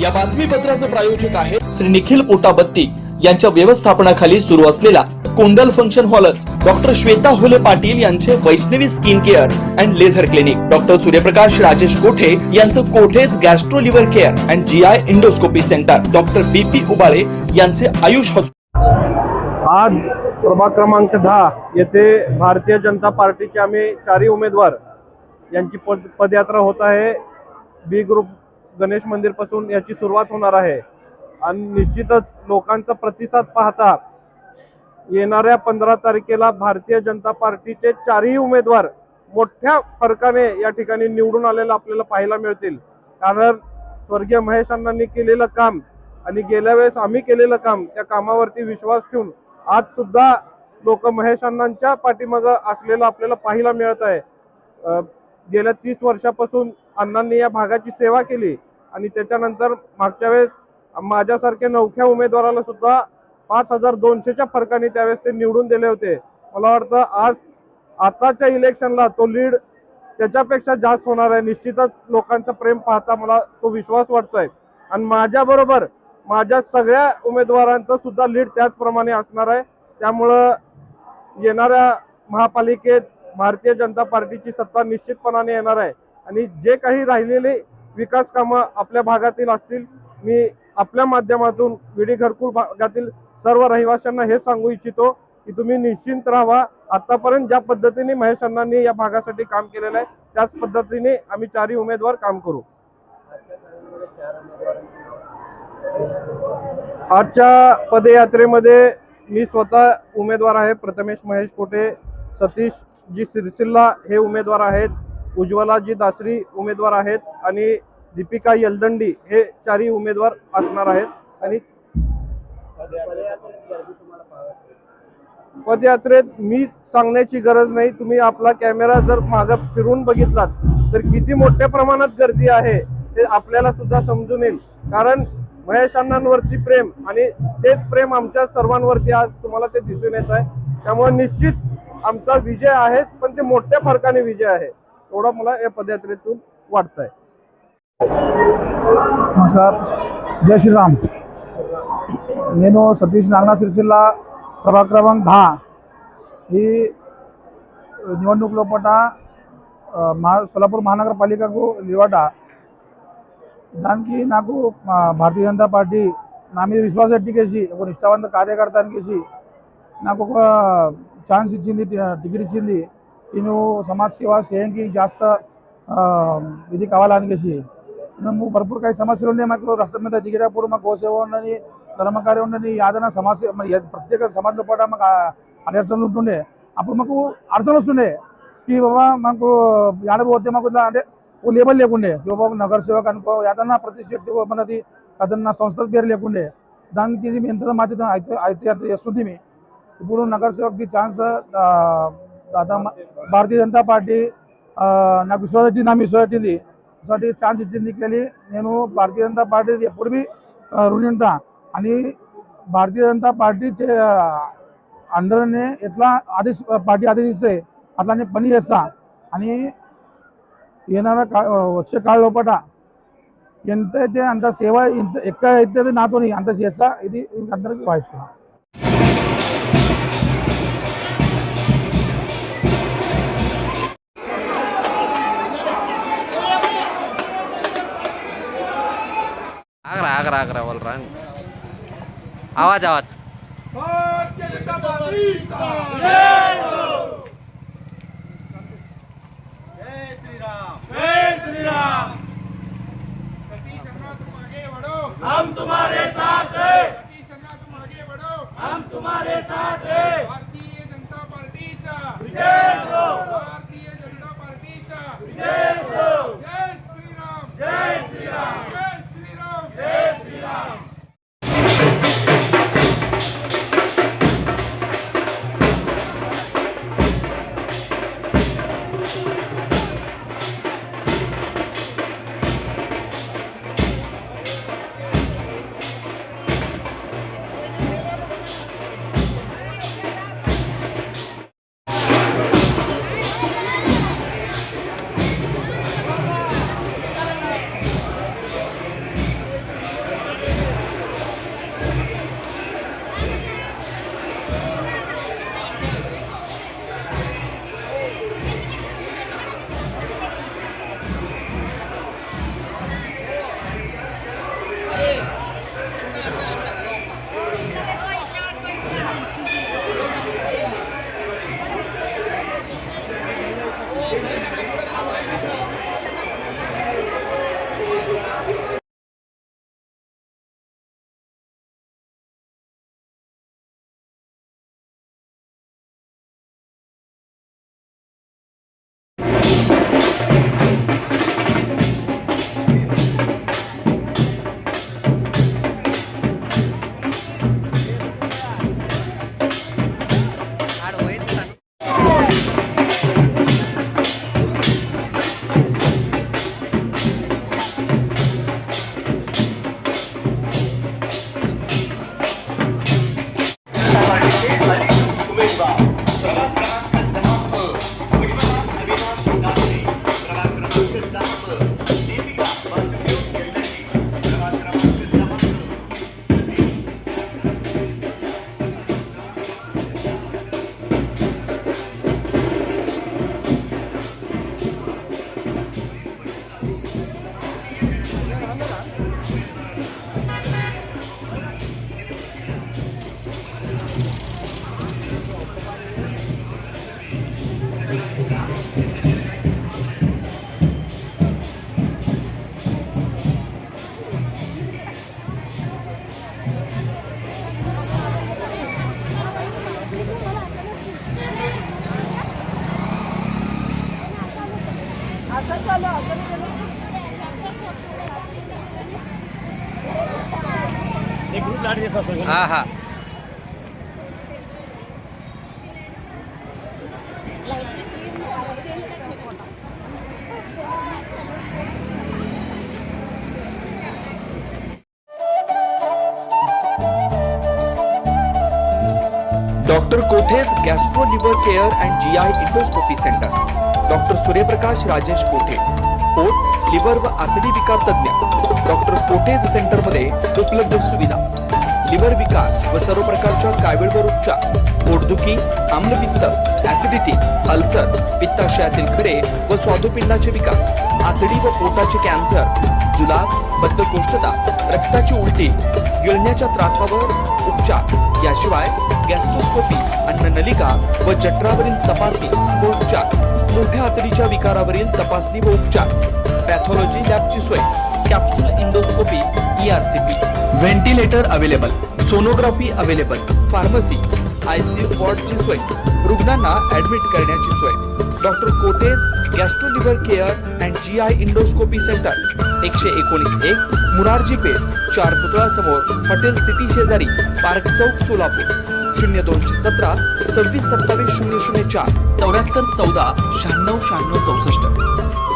या बातमीपत्राचे प्रायोजक आहे श्री निखिल पोटाबत्ती यांच्या व्यवस्थापनाखाली सुरू असलेला कुंडल फंक्शन हॉलच, डॉक्टर श्वेता होले पाटील यांचे Vaishnavi skin care and laser clinic, doctor Suryaprakash Rajesh Kothe यांचं Kothe's gastro liver care and GI endoscopy centre, doctor BP Ubale यांचे आयुष हॉस्पिटल। आज प्रभाग क्रमांक 10 येथे भारतीय जनता पार्टीचे आम्ही 4 उमेदवार यांची पदयात्रा होत आहे। बी ग्रुप गणेश मंदिर पासून याची सुरुवात होणार आहे आणि निश्चितच लोकांचा प्रतिसाद पाहता येणाऱ्या 15 तारखेला भारतीय जनता पार्टीचे 4 उमेदवार मोठ्या फरकाने या ठिकाणी निवडून आलेला आपल्याला पाहायला मिळतील। कारण स्वर्गीय महेश अण्णांनी केलेलं काम आणि गेल्या वेळेस आम्ही केलेलं काम, त्या कामावरती विश्वास ठेवून आज सुद्धा लोक महेश अण्णांच्या पाठीमागे असलेलं आपल्याला पाहायला मिळत आहे। गेल्या 30 वर्षापासून अण्णांनी या भागाची सेवा केली आणि त्याच्यानंतर मागच्या वेळेस माझ्यासारख्या नवख्या उमेदवाराला सुद्धा 5200च्या फरकाने त्यावेळेस ते निवडून दिले होते। मला वाटतं आज आताच्या इलेक्शनला तो लीड त्याच्यापेक्षा जास्त होणार आहे। निश्चितच लोकांचं प्रेम पाहता मला तो विश्वास वाटतोय आणि माझ्याबरोबर माझ्या सगळ्या उमेदवारांचं सुद्धा लीड त्याचप्रमाणे असणार आहे। त्यामुळं येणाऱ्या महापालिकेत भारतीय जनता पार्टीची सत्ता निश्चितपणाने येणार आहे आणि जे काही राहिलेले विकास कामं आपल्या भागातील असतील, मी आपल्या माध्यमातून विडी घरकुल भागातील सर्व रहिवाशांना हे सांगू इच्छितो की तुम्ही निश्चिंत राहा। आतापर्यंत ज्या पद्धतीने महेश अण्णांनी या भागासाठी काम केलेलं आहे त्याच पद्धतीने आम्ही 4 उमेदवार काम करू। आजच्या पदयात्रेमध्ये मी स्वतः उमेदवार आहे। प्रथमेश महेश कोठे, सतीश जी सिरसिल्ला हे उमेदवार आहेत, उज्ज्वला जी दासरी उमेदवार आहेत आणि दीपिका यलदंडी हे 4 उमेदवार असणार आहेत। आणि पदयात्रेत मी सांगण्याची गरज नाही, तुम्ही आपला कॅमेरा जर मागे फिरून बघितलात तर किती मोठ्या प्रमाणात गर्दी आहे ते आपल्याला सुद्धा समजून येईल। कारण महेश अण्णांवरती प्रेम आणि तेच प्रेम आमच्या सर्वांवरती आज तुम्हाला ते दिसून येत आहे। त्यामुळे निश्चित आमचा विजय आहे, पण ते मोठ्या फरकाने विजय आहे एवढा मला या पदयात्रेतून वाटतंय। नमस्कार, जय श्रीराम। నేను సతీష్ నాగనా సిరిసిల్ల प्रभाग क्रमांक 10 ही निवडणूक लोपट सोलापूर महानगरपालिकाకు నిలబడ్డా దానికి నాకు భారతీయ జనతా పార్టీ నా మీద విశ్వాసం ఎట్టికేసి ఒక నిష్ఠావంత కార్యకర్తనికేసి నాకు ఒక ఛాన్స్ ఇచ్చింది, టికెట్ ఇచ్చింది। నేను సమాజ సేవ చేయడానికి జాస్త ఇది కావాలనికేసి మేము భरपूर काही సమస్యలు ఉన్నాయి। మాకు రాష్ట్రం మీద దిగేటప్పుడు మాకు గోసేవ ఉండని, ధర్మకార్యం ఉండని, యాదన సమస్య మరి ప్రత్యేక సమాజంలో పాటు మాకు అడచనలు ఉంటుండే। అప్పుడు మాకు అడచనలు వస్తుండే की बाबा మాకు ఆడపోతే మాకు ఇట్లా అంటే ఓ లేబల్ లేకుండే की बाबा నగరసేవకు అనుకో యాదన ప్రతిష్ఠ మనది ఏదన్నా సంస్థల పేరు లేకుండే। దానికి తీసి మేము ఎంత మార్చితే అయితే చేస్తుంది। ఇప్పుడు నగరసేవకి ఛాన్స్ భారతీయ జనతా పార్టీ నాకు విశ్వాసం పెట్టింది, నా విశ్వాసం పెట్టింది, साठी ఛాన్స్ ఇచ్చింది కేಳಿ నేను భారతీయ జనతా పార్టీ ఎప్పుడు भी ऋणी ఉంటా आणि भारतीय जनता पार्टीचे अंडरने ఎట్లా ఆదేశ పార్టీ ఆదేశిస్తే అట్లానే పని చేస్తా అని వచ్చే కాళ్ళ లోపట ఎంతైతే అంత సేవ ఎక్క అయితే నాతో అంత చేస్తా। ఇది అందరికీ వాయిస్తున్నా। आगरा बोल रहा आवाज आवाज हम तुम्हारे साथ हैं, तुम आगे बढ़ो, हम तुम्हारे साथ हैं। भारतीय जनता पार्टीचा विजय हो, भारतीय जनता पार्टीचा विजय हो। जय श्रीराम, जय श्रीराम, जय श्रीराम, जय श्रीराम। हा हा doctor Kothe's gastro liver care and GI endoscopy centre, doctor Suryaprakash Rajesh कोठे, पोट लिव्हर व आतडी विकार तज्ञ, डॉक्टर कोठेज सेंटर मध्ये उपलब्ध सुविधा, लिव्हर विकार व सर्व प्रकारच्या कावीळवर उपचार, पोटदुखी, आम्लपित्त, ऍसिडिटी, अल्सर, पित्ताशयातील खडे व स्वादुपिंडाचे विकार, आतडी व पोटाचे कॅन्सर, जुलाब, बद्धकोष्ठता, रक्ताची उलटी, गिळण्याच्या त्रासावर उपचार, याशिवाय गॅस्ट्रोस्कोपी, अन्ननलिका व जठरावरील तपासणी व उपचार, मोठ्या आतडीच्या विकारावरील तपासणी व उपचार, पॅथॉलॉजी लॅबची सोय, capsule endoscopy, ERCP, ventilator available, sonography available, pharmacy, ICU वॉर्डची सोय, रुग्णांना ऍडमिट करण्याची सोय. Doctor Kothe's gastro liver care and GI endoscopy centre, 119-1 Murarji Peth, 4 पुतळा समोर, हॉटेल सिटी शेजारी, पार्क चौक, सोलापूर. 0217 26 27 004 74 14 96 96 64.